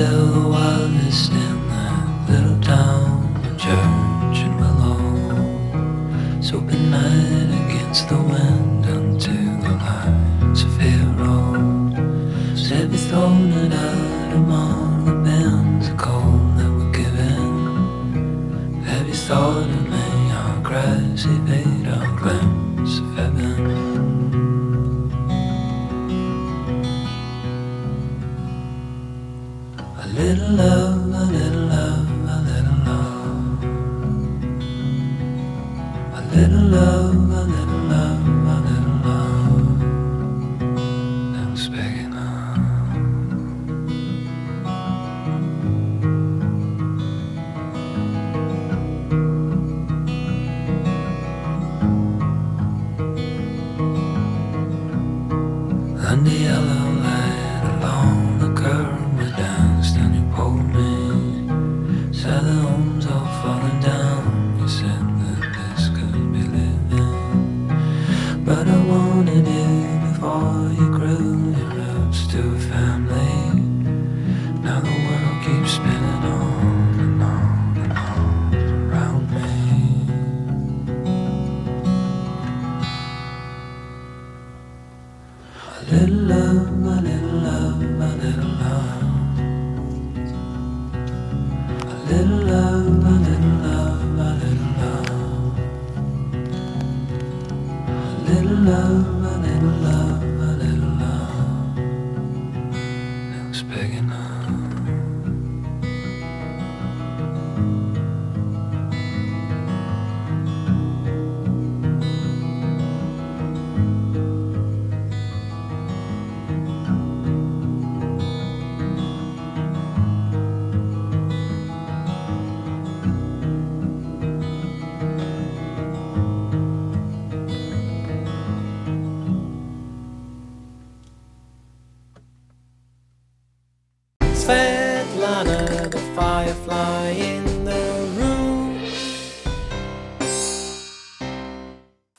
still the wildest in that little town, a church in Willow, soaping night against the wind unto the lights of hero. Said we thrown it out among the bins of coal that were given. Have you thought of me, our grassy fade, our glimpse of heaven? A little love, a little love, a little love. A little love, a little love, a little love. That was big enough. Under yellow light along the curb we danced and you pulled me. Said the home's all falling down. You said that this could be living, but I wanted you before you grew your roots to a family. Now the world keeps spinning on and on and on around me. A little love, a little love, a little love. A little love, a little love, a little love. A little love, a little love, a little love. It was big enough. Svetlana, the firefly in the room.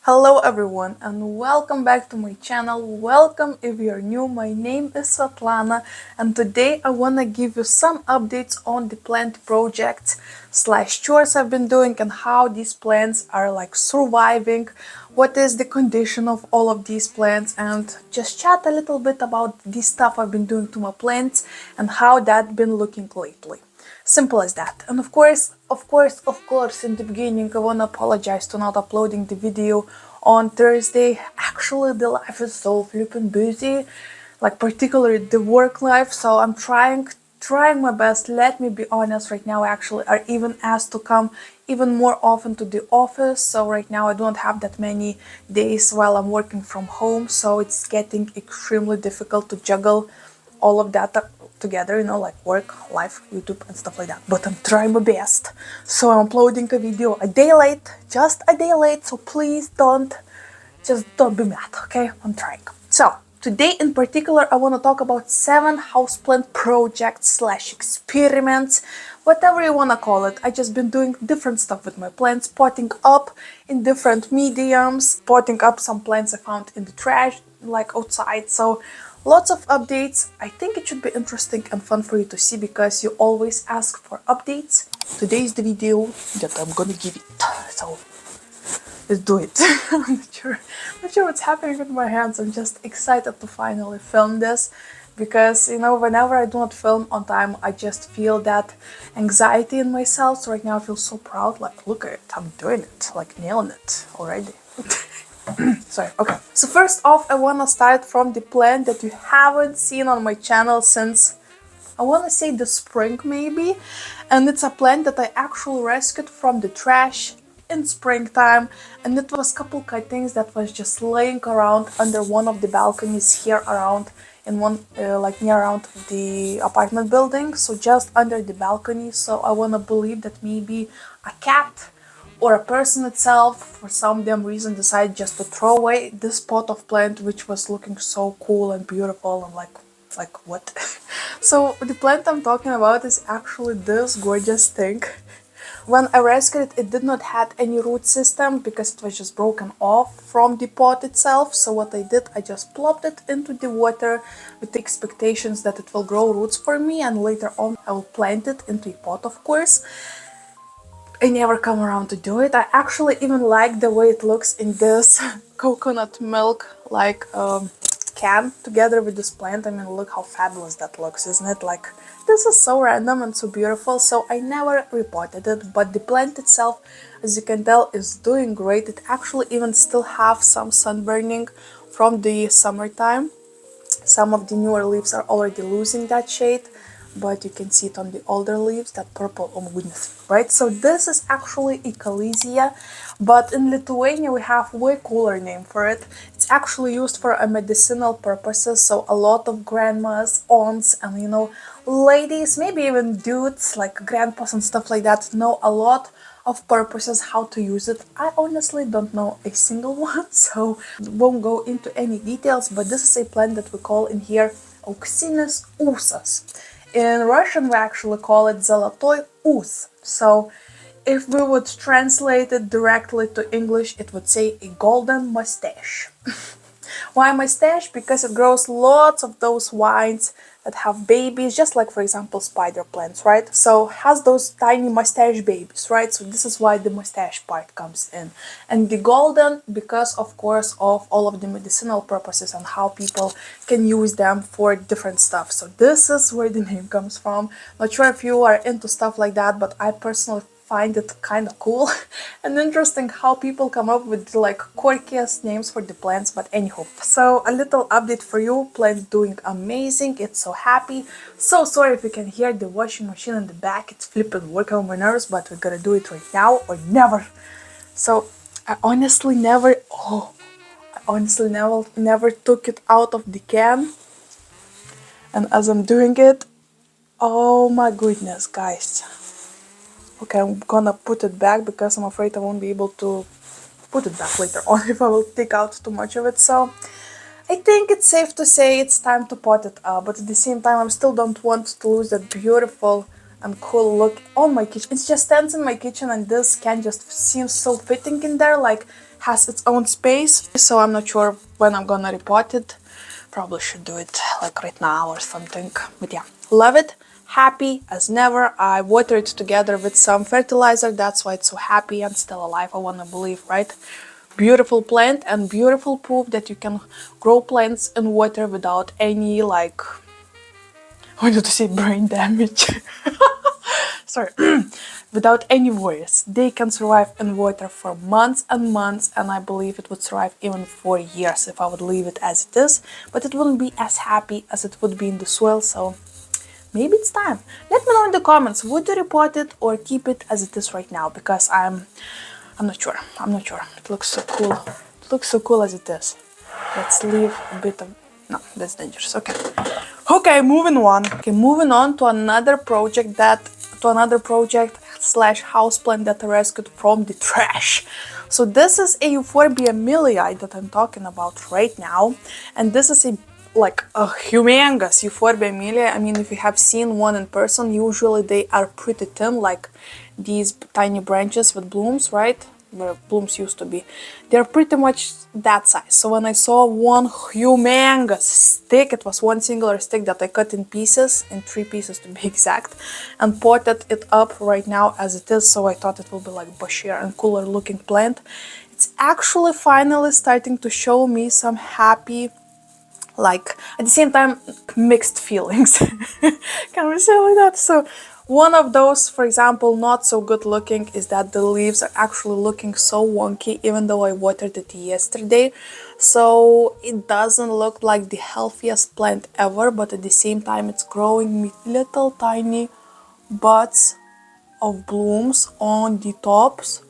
Hello everyone and welcome back to my channel. Welcome if you're new. My name is Svetlana and today I want to give you some updates on the plant projects / chores I've been doing and how these plants are like surviving, what is the condition of all of these plants, and just chat a little bit about the stuff I've been doing to my plants and how that's been looking lately. Simple as that. And of course, in the beginning, I want to apologize to not uploading the video on Thursday. Actually, the life is so flippin' busy, like particularly the work life. So I'm trying my best. Let me be honest, right now I actually are even asked to come even more often to the office. So right now I don't have that many days while I'm working from home. So it's getting extremely difficult to juggle all of that together, you know, like work, life, YouTube and stuff like that. But I'm trying my best. So I'm uploading a video a day late, just a day late. So please don't be mad, okay? I'm trying. So today in particular, I want to talk about 7 houseplant projects / experiments, whatever you want to call it. I just been doing different stuff with my plants, potting up in different mediums, potting up some plants I found in the trash, like outside. So lots of updates. I think it should be interesting and fun for you to see because you always ask for updates. Today is the video that I'm gonna give it. So let's do it. I'm not sure what's happening with my hands. I'm just excited to finally film this because, you know, whenever I do not film on time, I just feel that anxiety in myself. So right now I feel so proud. Like, look at it, I'm doing it, like nailing it already. Sorry, okay. So first off, I want to start from the plant that you haven't seen on my channel since, I want to say the spring maybe. And it's a plant that I actually rescued from the trash in springtime. And it was a couple cuttings that was just laying around under one of the balconies here around in one, like near around the apartment building. So just under the balcony. So I want to believe that maybe a cat or a person itself, for some damn reason, decided just to throw away this pot of plant, which was looking so cool and beautiful. I'm like what? So the plant I'm talking about is actually this gorgeous thing. When I rescued it, it did not have any root system because it was just broken off from the pot itself. So what I did, I just plopped it into the water with the expectations that it will grow roots for me, and later on I will plant it into a pot, of course. I never come around to do it. I actually even like the way it looks in this coconut milk like can together with this plant. I mean, look how fabulous that looks, isn't it? Like, this is so random and so beautiful. So I never repotted it, but the plant itself, as you can tell, is doing great. It actually even still have some sunburning from the summertime. Some of the newer leaves are already losing that shade, but you can see it on the older leaves, that purple, oh my goodness, right? So this is actually Ecalesia, but in Lithuania we have way cooler name for it. It's actually used for a medicinal purposes, so a lot of grandmas, aunts, and ladies, maybe even dudes like grandpas and stuff like that know a lot of purposes how to use it. I honestly don't know a single one, so won't go into any details, but this is a plant that we call in here Auksinis ūsas. In Russian we actually call it Zolotoy ūs. So if we would translate it directly to English, it would say a golden mustache. Why mustache? Because it grows lots of those vines that have babies, just like, for example, spider plants, right? So has those tiny mustache babies, right? So this is why the mustache part comes in. And the golden, because of course of all of the medicinal purposes and how people can use them for different stuff. So this is where the name comes from. Not sure if you are into stuff like that, but I personally find it kind of cool and interesting how people come up with the like quirkiest names for the plants. But anyhow, so a little update for you. Plant doing amazing. It's so happy. So sorry if you can hear the washing machine in the back. It's flipping working on my nerves, but we're gonna do it right now or never. So I honestly never never took it out of the can, and as I'm doing it, oh my goodness, guys. Okay, I'm gonna put it back because I'm afraid I won't be able to put it back later on if I will take out too much of it. So I think it's safe to say it's time to pot it up, but at the same time I still don't want to lose that beautiful and cool look on my kitchen. It just stands in my kitchen and this can just seems so fitting in there, like has its own space. So I'm not sure when I'm gonna repot it. Probably should do it like right now or something. But yeah, love it. Happy as never. I water it together with some fertilizer. That's why it's so happy and still alive, I wanna believe, right? Beautiful plant and beautiful proof that you can grow plants in water without any like, I wanted to say brain damage. Sorry. Without any worries. They can survive in water for months and months, and I believe it would survive even for years if I would leave it as it is, but it wouldn't be as happy as it would be in the soil. So maybe it's time. Let me know in the comments, would you repot it or keep it as it is right now? Because I'm not sure. I'm not sure. It looks so cool. It looks so cool as it is. Let's leave a bit of... No, that's dangerous. Okay. Okay, moving on. Okay, moving on to another project slash houseplant that I rescued from the trash. So this is a Euphorbia millii that I'm talking about right now. And this is a humongous Euphorbia millii. I mean, if you have seen one in person, usually they are pretty thin, like these tiny branches with blooms, right? Where blooms used to be. They're pretty much that size. So when I saw one humongous stick, it was one singular stick that I cut in pieces, in 3 pieces to be exact, and potted it up right now as it is. So I thought it will be like bushier and cooler looking plant. It's actually finally starting to show me some happy, like at the same time mixed feelings. Can we say like that? So one of those, for example, not so good looking is that the leaves are actually looking so wonky, even though I watered it yesterday. So it doesn't look like the healthiest plant ever, but at the same time it's growing with little tiny buds of blooms on the tops.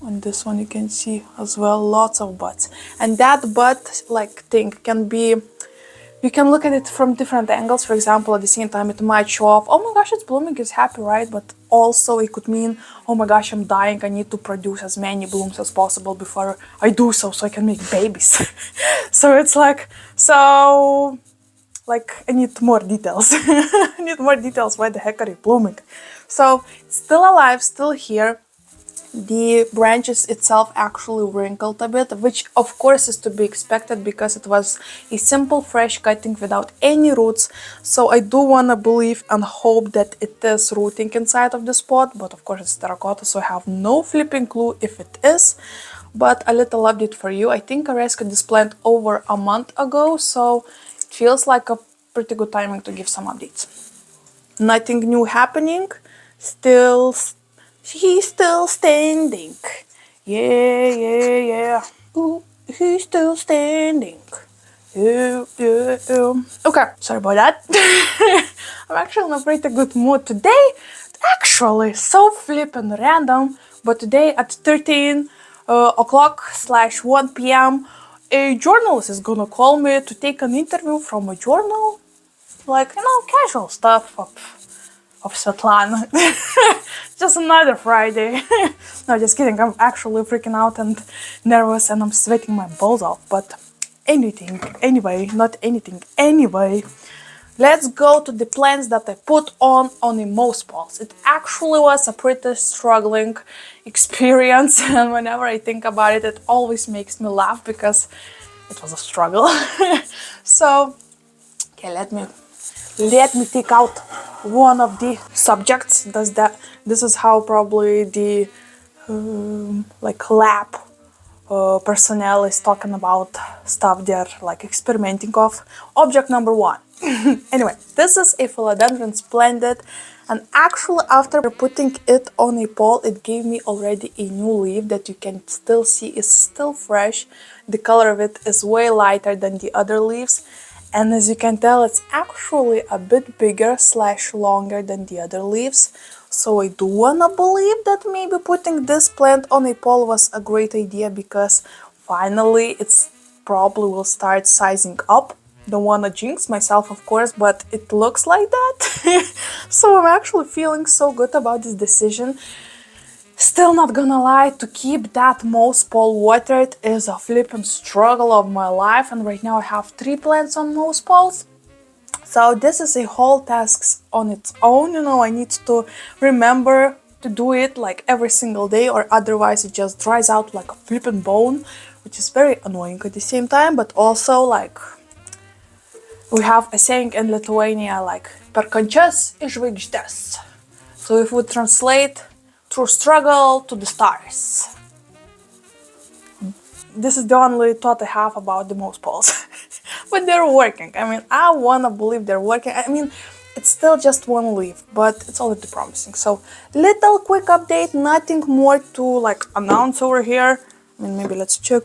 On this one you can see as well lots of buds, and that bud like thing can be, you can look at it from different angles. For example, at the same time it might show off, oh my gosh, it's blooming, it's happy, right? But also it could mean, oh my gosh, I'm dying, I need to produce as many blooms as possible before I do so I can make babies. So it's like, so like I need more details. I need more details, why the heck are you blooming? So it's still alive, still here. The branches itself actually wrinkled a bit, which of course is to be expected because it was a simple fresh cutting without any roots. So I do want to believe and hope that it is rooting inside of this pot, but of course it's terracotta, so I have no flipping clue if it is. But a little update for you. I think I rescued this plant over a month ago, so it feels like a pretty good timing to give some updates. Nothing new happening. He's still standing. Yeah, yeah, yeah. Ooh, he's still standing. Yeah, yeah, yeah. Okay, sorry about that. I'm actually in a pretty good mood today. Actually, so flippin' random, but today at 13 o'clock / 1 p.m., a journalist is gonna call me to take an interview from a journal. Like, casual stuff of Svetlana. Just another Friday. No, just kidding. I'm actually freaking out and nervous and I'm sweating my balls off. But anyway, let's go to the plants that I put on a moss balls. It actually was a pretty struggling experience, and whenever I think about it, it always makes me laugh because it was a struggle. So, okay, let me take out one of the subjects. This is how probably the like lab personnel is talking about stuff they're like experimenting of. Object number 1. Anyway, this is a Philodendron splendid, and actually after putting it on a pole, it gave me already a new leaf that you can still see is still fresh. The color of it is way lighter than the other leaves. And as you can tell, it's actually a bit bigger / longer than the other leaves. So I do wanna believe that maybe putting this plant on a pole was a great idea because finally it's probably will start sizing up. Don't wanna jinx myself, of course, but it looks like that. So I'm actually feeling so good about this decision. Still not gonna lie, to keep that moss pole watered is a flippin' struggle of my life, and right now I have 3 plants on moss poles. So this is a whole task on its own, I need to remember to do it like every single day or otherwise it just dries out like a flippin' bone, which is very annoying at the same time, but also like we have a saying in Lithuania like per kančias į žvaigždes. So if we translate through struggle to the stars. This is the only thought I have about the moss poles. But they're working. I mean, I wanna believe they're working. I mean, it's still just one leaf, but it's already promising. So, little quick update, nothing more to like announce over here. I mean, maybe let's check.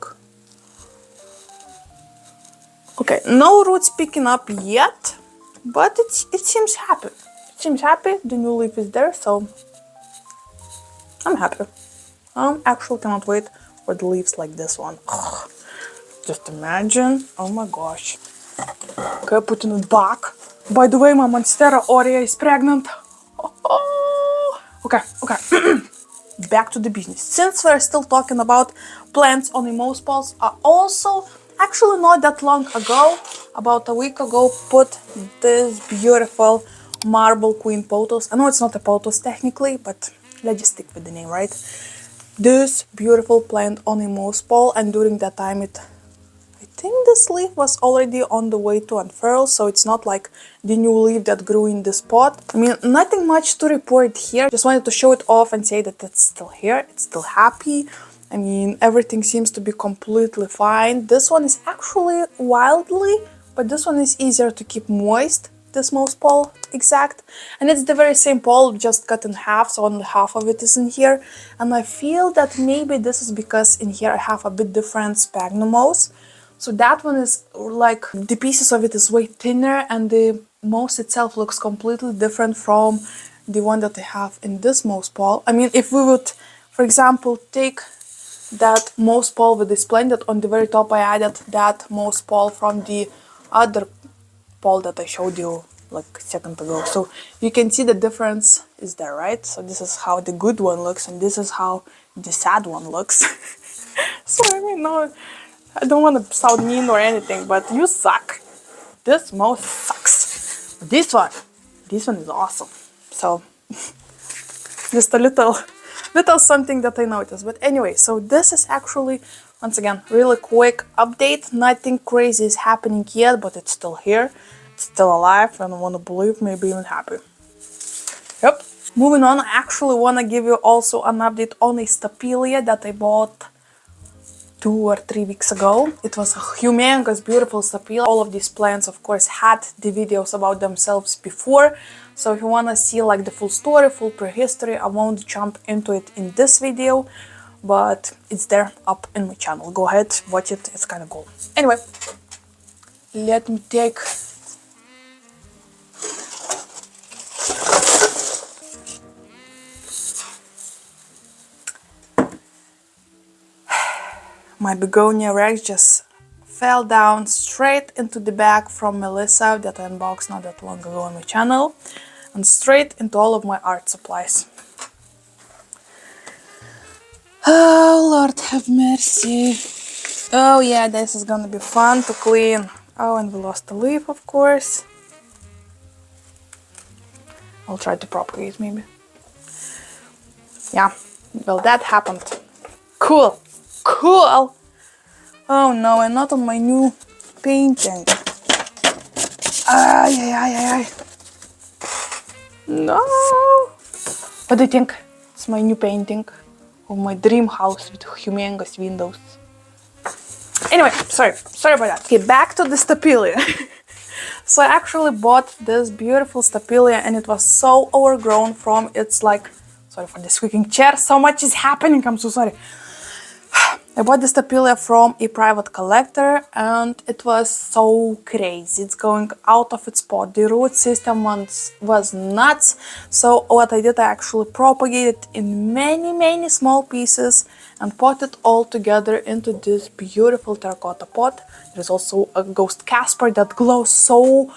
Okay, no roots picking up yet, but it seems happy. It seems happy. The new leaf is there, so I'm happy. I actually cannot wait for the leaves like this one. Ugh. Just imagine. Oh my gosh. Okay, putting it back. By the way, my Monstera Aurea is pregnant. Okay. Back to the business. Since we're still talking about plants on the moss poles, I also, actually not that long ago, about a week ago, put this beautiful marble queen pothos. I know it's not a pothos technically, but let's just stick with the name, right? This beautiful plant on a moss pole, and during that time I think this leaf was already on the way to unfurl, so it's not like the new leaf that grew in this pot. I mean, nothing much to report here. Just wanted to show it off and say that it's still here, it's still happy. I mean, everything seems to be completely fine. This one is actually wildly, but this one is easier to keep moist, this moss pole exact. And it's the very same pole, just cut in half, so only half of it is in here. And I feel that maybe this is because in here I have a bit different sphagnum moss. So that one is like, the pieces of it is way thinner and the moss itself looks completely different from the one that I have in this moss pole. I mean, if we would, for example, take that moss pole with the splendid on the very top, I added that moss pole from the other pole that I showed you like a second ago. So you can see the difference is there, right? So this is how the good one looks and this is how the sad one looks. So I mean, no, I don't want to sound mean or anything, but you suck. This moss sucks. This one is awesome. So Just a little something that I noticed. But anyway, so this is actually, once again, really quick update. Nothing crazy is happening yet, but it's still here. It's still alive, and I want to believe, maybe even happy. Yep. Moving on, I actually want to give you also an update on a Stapelia that I bought 2 or 3 weeks ago. It was a humongous, beautiful Stapelia. All of these plants, of course, had the videos about themselves before. So if you want to see like the full story, full prehistory, I won't jump into it in this video, but it's there up in my channel. Go ahead, watch it. It's kind of cool. Anyway, let me take my begonia rex just fell down straight into the bag from Melissa that I unboxed not that long ago on my channel, and straight into all of my art supplies. Oh, Lord have mercy. Oh yeah, this is gonna be fun to clean. Oh, and we lost a leaf, of course. I'll try to propagate maybe. Yeah, well, that happened. Cool. Cool! Oh no, and not on my new painting. Ay, ay, ay, ay, ay. No! What do you think? It's my new painting of my dream house with humongous windows. Anyway, sorry about that. Okay, back to the Stapelia. So I actually bought this beautiful Stapelia and it was so overgrown from its like, sorry for the squeaking chair, so much is happening, I'm so sorry. I bought this Stapelia from a private collector and it was so crazy. It's going out of its pot. The root system was nuts. So what I did, I actually propagated in many small pieces and put it all together into this beautiful terracotta pot. There's also a ghost Casper that glows so...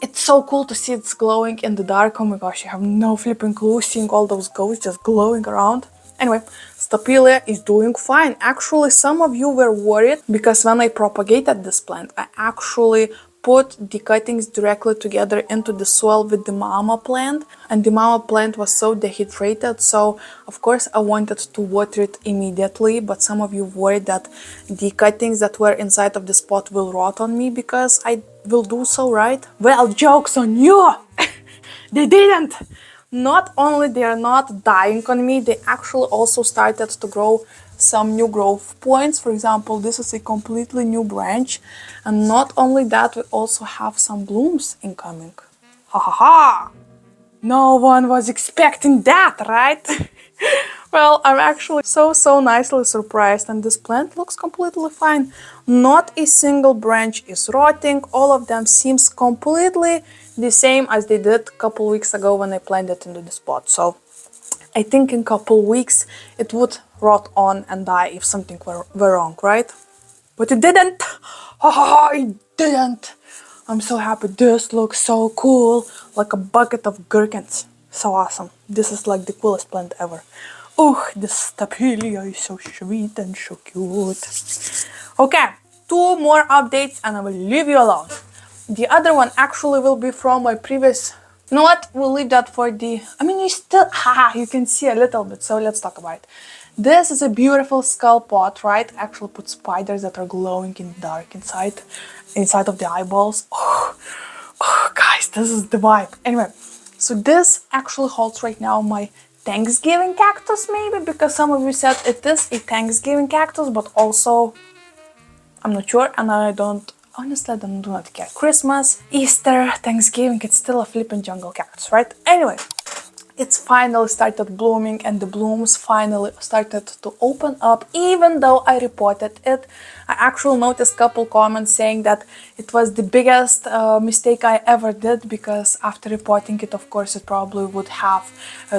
It's so cool to see it's glowing in the dark. Oh my gosh, you have no flipping clue seeing all those ghosts just glowing around. Anyway, Stapelia is doing fine. Actually, some of you were worried because when I propagated this plant, I actually put the cuttings directly together into the soil with the mama plant, and the mama plant was so dehydrated, so of course I wanted to water it immediately, but some of you worried that the cuttings that were inside of this pot will rot on me because I will do so, right? Well, joke's on you! They didn't! Not only they are not dying on me, they actually also started to grow some new growth points. For example, this is a completely new branch. And not only that, we also have some blooms incoming. Ha ha ha! No one was expecting that, right? Well, I'm actually so nicely surprised, and this plant looks completely fine. Not a single branch is rotting. All of them seems completely the same as they did a couple weeks ago when I planted it into the spot. So I think in a couple weeks it would rot on and die if something were wrong, right? But it didn't. Oh, it didn't. I'm so happy. This looks so cool, like a bucket of gherkins. So awesome. This is like the coolest plant ever. Oh, this Stapelia is so sweet and so cute. Okay, 2 more updates and I will leave you alone. The other one actually will be from my previous... You know what? We'll leave that for the... I mean, you still... you can see a little bit, so let's talk about it. This is a beautiful skull pot, right? Actually put spiders that are glowing in the dark inside of the eyeballs. Oh, guys, this is the vibe. Anyway, so this actually holds right now my Thanksgiving cactus, maybe, because some of you said it is a Thanksgiving cactus, but also I'm not sure, and honestly, I do not care. Christmas, Easter, Thanksgiving, it's still a flippin' jungle cactus, right? Anyway, it's finally started blooming and the blooms finally started to open up, even though I reported it. I actually noticed a couple comments saying that it was the biggest mistake I ever did, because after reporting it, of course, it probably would have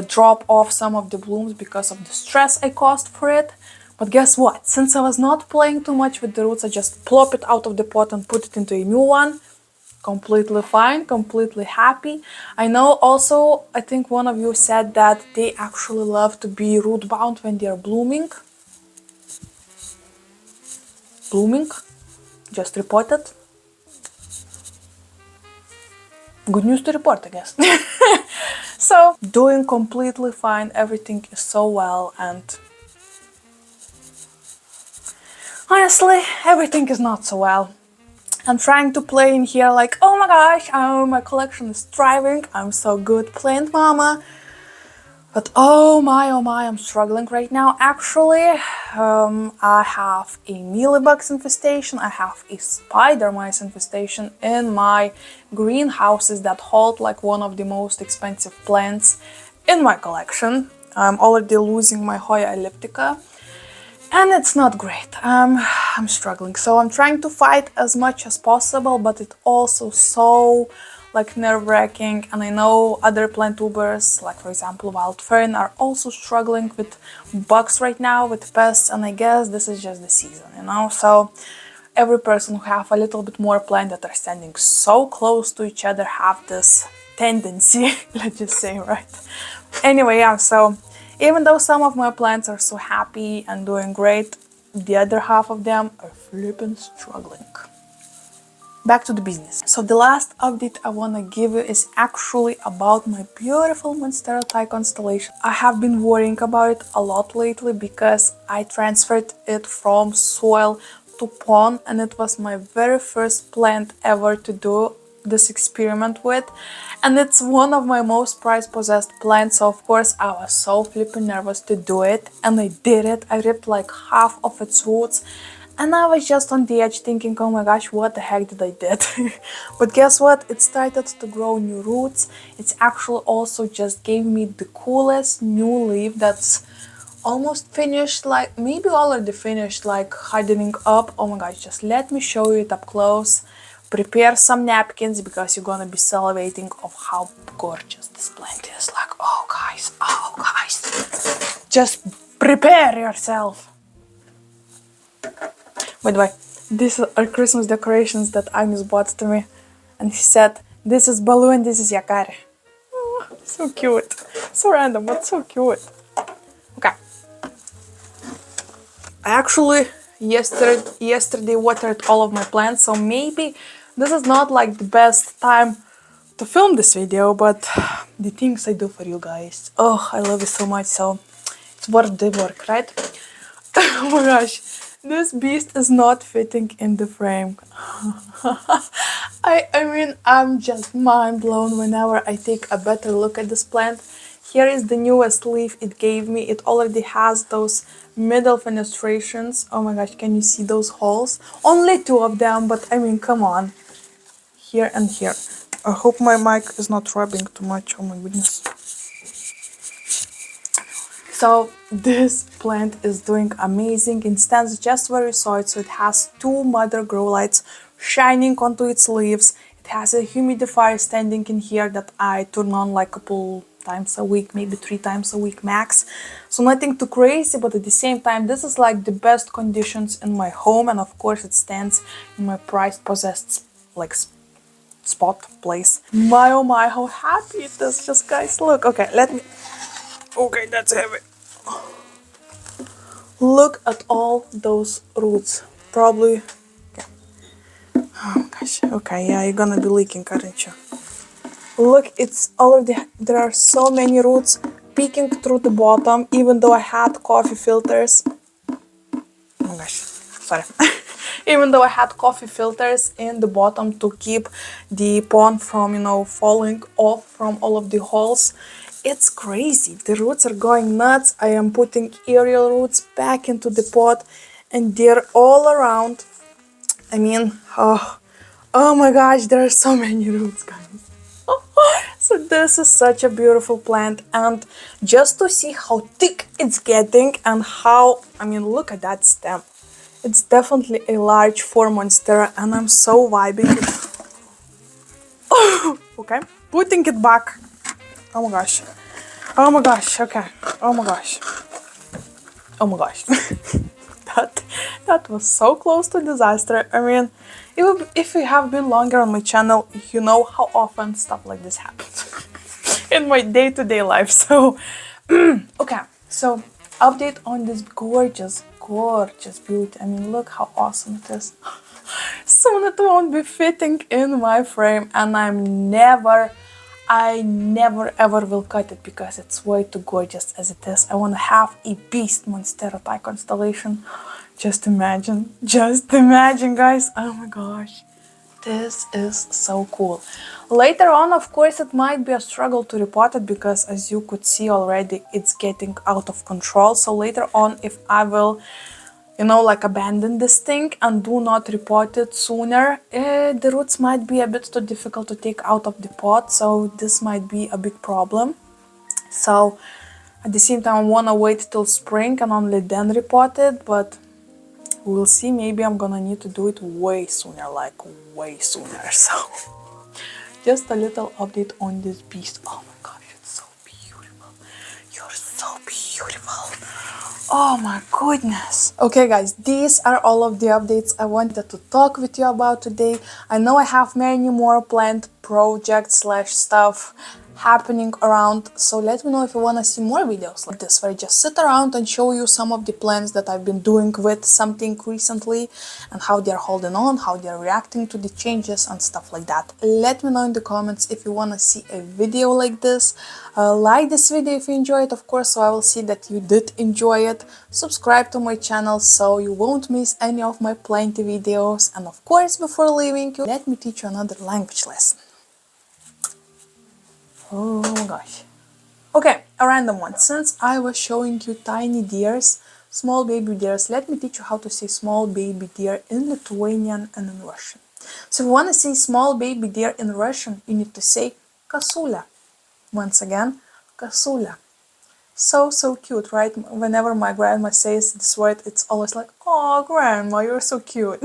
dropped off some of the blooms because of the stress I caused for it. But guess what? Since I was not playing too much with the roots, I just plop it out of the pot and put it into a new one. Completely fine, completely happy. I know also, I think one of you said that they actually love to be root bound when they are blooming. Blooming? Just reported. Good news to report, I guess. So doing completely fine, everything is so well, and honestly, everything is not so well. I'm trying to play in here like, oh my gosh, my collection is thriving, I'm so good plant mama. But oh my, I'm struggling right now. Actually, I have a mealybugs infestation, I have a spider mice infestation in my greenhouses that hold like one of the most expensive plants in my collection. I'm already losing my Hoya elliptica. And it's not great. I'm struggling. So I'm trying to fight as much as possible, but it's also so like nerve-wracking. And I know other plant tubers, like for example wild fern, are also struggling with bugs right now, with pests. And I guess this is just the season, you know. So every person who have a little bit more plant that are standing so close to each other have this tendency, let's just say, right? Anyway, yeah, so even though some of my plants are so happy and doing great, the other half of them are flippin' struggling. Back to the business. So the last update I want to give you is actually about my beautiful Monstera constellation. I have been worrying about it a lot lately because I transferred it from soil to pond, and it was my very first plant ever to do this experiment with, and it's one of my most prize possessed plants, so of course I was so flipping nervous to do it, and I did it. I ripped like half of its roots, and I was just on the edge thinking, oh my gosh, what the heck did I did? But guess what? It started to grow new roots. It's actually also just gave me the coolest new leaf that's almost finished, like maybe already finished, like hardening up. Oh my gosh, just let me show you it up close. Prepare some napkins because you're gonna be salivating of how gorgeous this plant is. Like, oh guys, just prepare yourself. By the way, these are Christmas decorations that Agnes bought to me, and he said, this is balloon, this is yakari. Oh, so cute. So random, but so cute. Okay. I actually yesterday watered all of my plants, so maybe this is not like the best time to film this video, but the things I do for you guys, oh, I love you so much, so it's worth the work, right? Oh my gosh, this beast is not fitting in the frame. I mean, I'm just mind blown whenever I take a better look at this plant. Here is the newest leaf it gave me. It already has those middle fenestrations. Oh my gosh, can you see those holes? Only two of them, but I mean, come on. Here and here. I hope my mic is not rubbing too much. Oh my goodness. So this plant is doing amazing. It stands just where you saw it. So it has two mother grow lights shining onto its leaves. It has a humidifier standing in here that I turn on like a couple times a week, maybe 3 times a week max. So nothing too crazy, but at the same time, this is like the best conditions in my home, and of course it stands in my prized possessed like spot place. My oh my, how happy it is. Just guys, look. Okay, let me. Okay, that's heavy. Look at all those roots. Probably. Yeah. Oh gosh. Okay, yeah, you're gonna be leaking, aren't you? Look, it's already, there are so many roots peeking through the bottom, even though I had coffee filters. Oh my gosh, sorry. Even though I had coffee filters in the bottom to keep the pond from, you know, falling off from all of the holes. It's crazy. The roots are going nuts. I am putting aerial roots back into the pot and they're all around. I mean, oh my gosh, there are so many roots, guys. So this is such a beautiful plant, and just to see how thick it's getting and how, I mean, look at that stem. It's definitely a large for Monstera, and I'm so vibing it. Okay, putting it back. Oh my gosh. Oh my gosh, okay. Oh my gosh. Oh my gosh. That was so close to disaster. I mean, if you have been longer on my channel, you know how often stuff like this happens in my day-to-day life. So, okay, so update on this gorgeous beauty. I mean, look how awesome it is. Soon it won't be fitting in my frame, and I'm never I never ever will cut it because it's way too gorgeous as it is. I want to have a beast Monstera constellation. Just imagine guys, oh my gosh. This is so cool. Later on, of course, it might be a struggle to repot it because as you could see already, it's getting out of control. So later on, if I will, like abandon this thing and do not repot it sooner, the roots might be a bit too difficult to take out of the pot. So this might be a big problem. So at the same time, I want to wait till spring and only then repot it, but we'll see. Maybe I'm gonna need to do it way sooner, like way sooner. So just a little update on this beast. Oh my gosh, it's so beautiful. You're so beautiful. Oh my goodness. Okay guys, these are all of the updates I wanted to talk with you about today. I know I have many more plant projects slash stuff happening around, so let me know if you want to see more videos like this where I just sit around and show you some of the plants that I've been doing with something recently and how they're holding on, how they're reacting to the changes and stuff like that. Let me know in the comments if you want to see a video like this. Like this video if you enjoyed, of course, so I will see that you did enjoy it. Subscribe to my channel so you won't miss any of my plenty videos, and of course, before leaving you, let me teach you another language lesson. Oh my gosh. Okay, a random one. Since I was showing you tiny deers, small baby deers, let me teach you how to say small baby deer in Lithuanian and in Russian. So if you want to say small baby deer in Russian, you need to say kasuля. Once again, kasuля. So cute, right? Whenever my grandma says this word, it's always like, oh, grandma, you're so cute.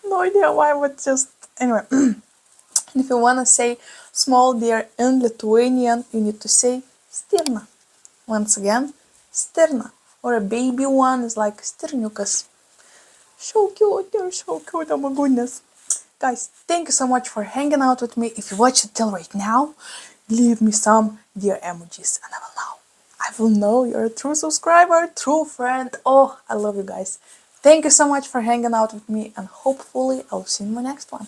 No idea why, but just, anyway. If you want to say small deer in Lithuanian, you need to say stirna. Once again, stirna. Or a baby one is like stirniukas. So cute, they're so cute, oh my goodness. Guys, thank you so much for hanging out with me. If you watched it till right now, leave me some deer emojis and I will know. I will know you're a true subscriber, true friend. Oh, I love you guys. Thank you so much for hanging out with me and hopefully I'll see you in my next one.